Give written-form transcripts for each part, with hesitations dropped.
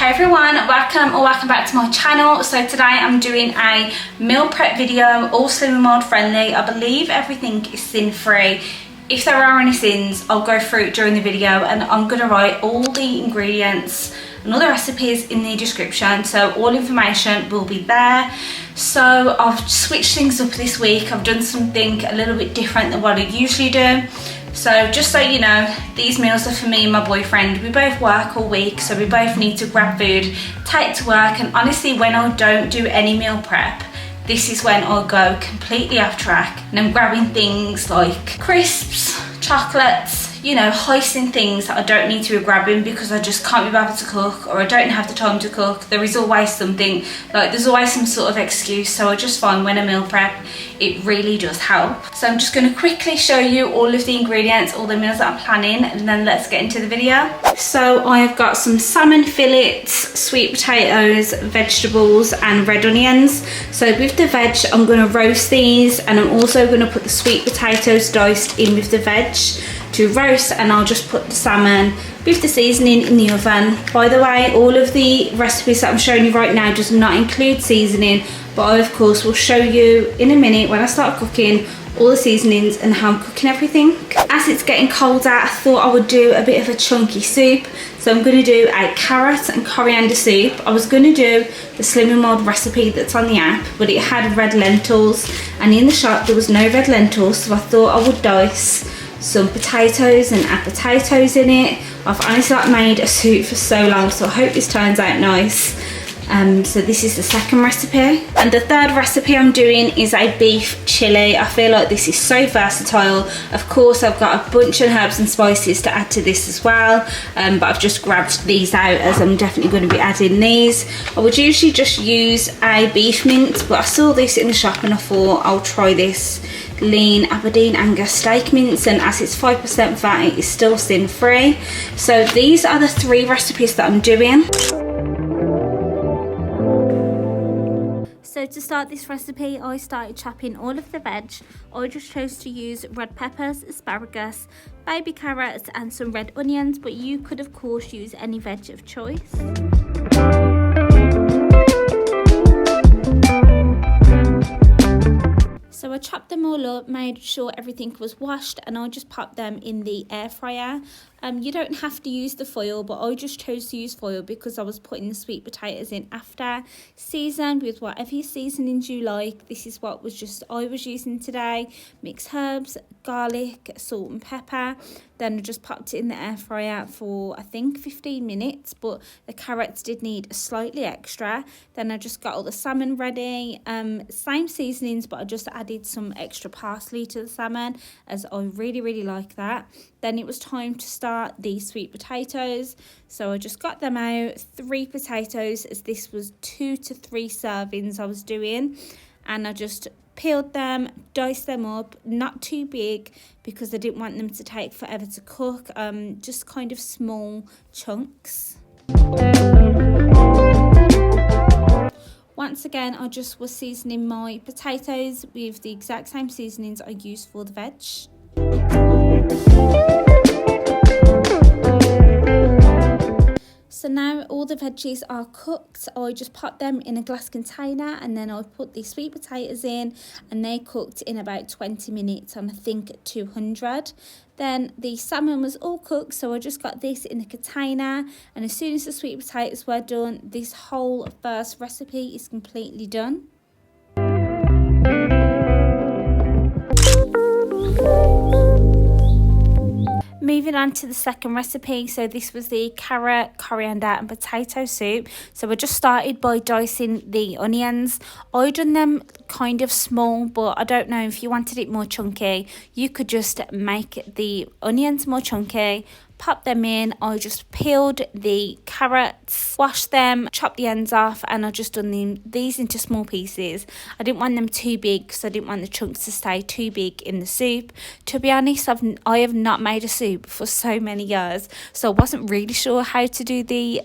Hey everyone, welcome back to my channel. So today I'm doing a meal prep video, all slim and mild friendly. I believe everything is sin free. If there are any sins, I'll go through it during the video, and I'm going to write all the ingredients and all the recipes in the description, so all information will be there. So I've switched things up this week. I've done something a little bit different than what I usually do. So just so you know, these meals are for me and my boyfriend. We both work all week, so we both need to grab food, take to work, and honestly when I don't do any meal prep, this is when I'll go completely off track and I'm grabbing things like crisps, chocolates, you know, hoisting things that I don't need to be grabbing because I just can't be bothered to cook, or I don't have the time to cook. There is always something, like there's always some sort of excuse. So I just find when I meal prep, it really does help. So I'm just going to quickly show you all of the ingredients, all the meals that I'm planning, and then let's get into the video. So I've got some salmon fillets, sweet potatoes, vegetables and red onions. So with the veg, I'm going to roast these, and I'm also going to put the sweet potatoes diced in with the veg to roast, and I'll just put the salmon with the seasoning in the oven. By the way, all of the recipes that I'm showing you right now does not include seasoning, but I of course will show you in a minute when I start cooking all the seasonings and how I'm cooking everything. As it's getting colder, I thought I would do a bit of a chunky soup. So I'm going to do a carrot and coriander soup. I was going to do the slim and mild recipe that's on the app, but it had red lentils, and in the shop there was no red lentils, so I thought I would dice some potatoes and add potatoes in it. I've honestly not made a soup for so long, so I hope this turns out nice. So this is the second recipe, and the third recipe I'm doing is a beef chili. I feel like this is so versatile. Of course I've got a bunch of herbs and spices to add to this as well, but I've just grabbed these out as I'm definitely going to be adding these. I would usually just use a beef mince, but I saw this in the shop and I thought I'll try this lean Aberdeen Angus steak mince, and as it's 5% fat, it is still sin free. So these are the three recipes that I'm doing. So to start this recipe, I started chopping all of the veg. I just chose to use red peppers, asparagus, baby carrots and some red onions, but you could of course use any veg of choice. So I chopped them all up, made sure everything was washed, and I just popped them in the air fryer. You don't have to use the foil, but I just chose to use foil because I was putting the sweet potatoes in after. Seasoned with whatever seasonings you like. This is what I was using today. Mixed herbs, garlic, salt and pepper. Then I just popped it in the air fryer for I think 15 minutes, but the carrots did need slightly extra. Then I just got all the salmon ready. Same seasonings, but I just added some extra parsley to the salmon as I really like that. Then it was time to start the sweet potatoes. So I just got them out, 3 potatoes, as this was 2 to 3 servings I was doing. And I just peeled them, diced them up, not too big because I didn't want them to take forever to cook, just kind of small chunks. Once again, I just was seasoning my potatoes with the exact same seasonings I used for the veg. So now all the veggies are cooked. I just put them in a glass container, and then I put the sweet potatoes in, and they cooked in about 20 minutes on I think 200. Then the salmon was all cooked, so I just got this in a container, and as soon as the sweet potatoes were done, this whole first recipe is completely done. Moving on to the second recipe, so this was the carrot, coriander and potato soup. So I just started by dicing the onions. I done them kind of small, but I don't know if you wanted it more chunky, you could just make the onions more chunky. Pop them in. I just peeled the carrots, washed them, chopped the ends off, and I just done these into small pieces. I didn't want them too big because I didn't want the chunks to stay too big in the soup. To be honest, I have not made a soup for so many years, so I wasn't really sure how to do the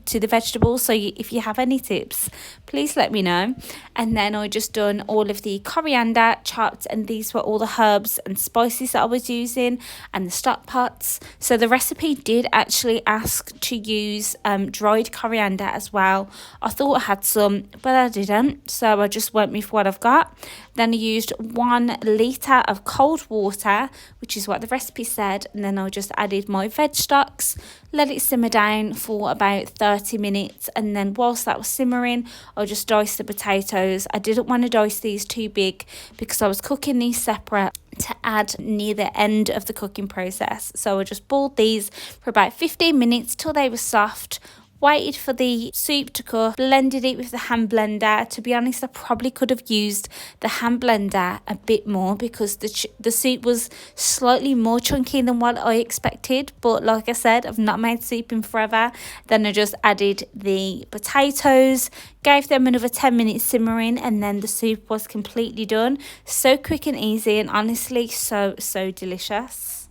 vegetables. So if you have any tips, please let me know. And then I just done all of the coriander chopped, and these were all the herbs and spices that I was using, and the stock pots. So the recipe did actually ask to use dried coriander as well. I thought I had some, but I didn't, so I just went with what I've got. Then I used 1 litre of cold water, which is what the recipe said, and then I just added my veg stocks, let it simmer down for about 30 minutes, and then whilst that was simmering, I just diced the potatoes. I didn't want to dice these too big because I was cooking these separate to add near the end of the cooking process. So I just boiled these for about 15 minutes till they were soft, waited for the soup to cook, blended it with the hand blender. To be honest, I probably could have used the hand blender a bit more because the soup was slightly more chunky than what I expected. But like I said, I've not made soup in forever. Then I just added the potatoes, gave them another 10 minutes simmering, and then the soup was completely done. So quick and easy, and honestly so delicious.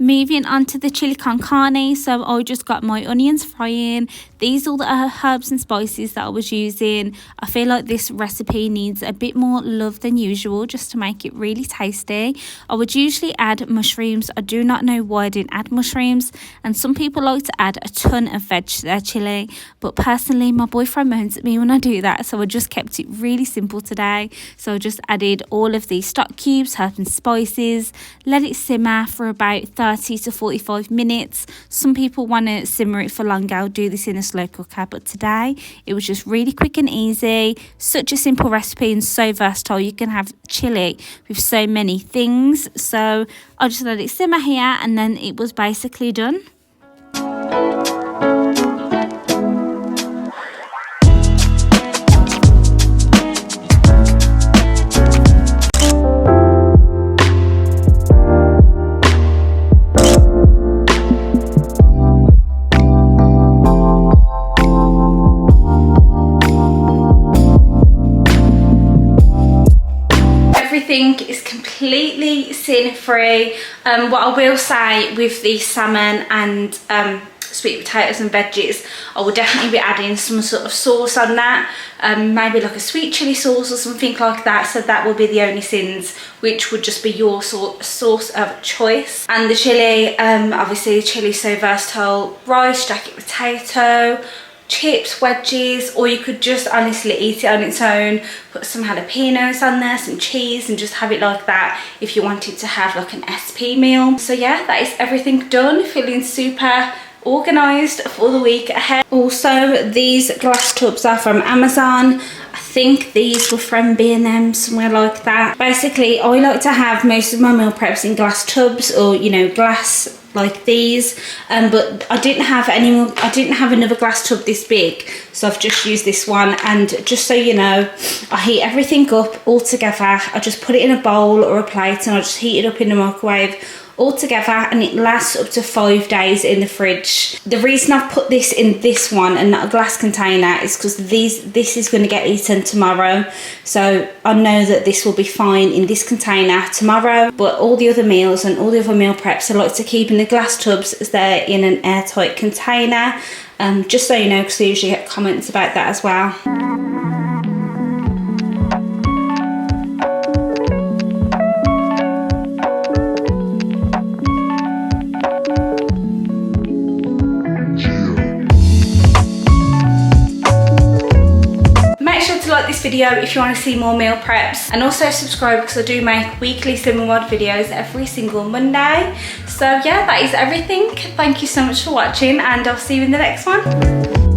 Moving on to the chili con carne, so I just got my onions frying. These are all the herbs and spices that I was using. I feel like this recipe needs a bit more love than usual just to make it really tasty. I would usually add mushrooms. I do not know why I didn't add mushrooms, and some people like to add a ton of veg to their chili, but personally my boyfriend moans at me when I do that, so I just kept it really simple today. So I just added all of these stock cubes, herbs and spices, let it simmer for about 30 to 45 minutes. Some people want to simmer it for longer. I'll do this in a slow cooker, but today it was just really quick and easy. Such a simple recipe and so versatile. You can have chili with so many things. So I just let it simmer here, and then it was basically done. Everything is completely sin free. What I will say with the salmon and sweet potatoes and veggies, I will definitely be adding some sort of sauce on that, maybe like a sweet chili sauce or something like that. So that will be the only sins, which would just be your sauce of choice. And the chili, obviously the chili is so versatile. Rice, jacket potato, chips, wedges, or you could just honestly eat it on its own, put some jalapenos on there, some cheese, and just have it like that if you wanted to have like an SP meal. So yeah, that is everything done. Feeling super organised for the week ahead. Also, these glass tubs are from Amazon. I think these were from B&M, somewhere like that. Basically, I like to have most of my meal preps in glass tubs, or you know, glass like these, but I didn't have any more. I didn't have another glass tub this big, so I've just used this one. And just so you know, I heat everything up all together. I just put it in a bowl or a plate, and I just heat it up in the microwave all together, and it lasts up to 5 days in the fridge. The reason I've put this in this one and not a glass container is because this is going to get eaten tomorrow, so I know that this will be fine in this container tomorrow. But all the other meals and all the other meal preps I like to keep in the glass tubs as they're in an airtight container, just so you know, because I usually get comments about that as well. This video if you want to see more meal preps, and also subscribe because I do make weekly Salmon videos every single Monday. So yeah, that is everything. Thank you so much for watching, and I'll see you in the next one.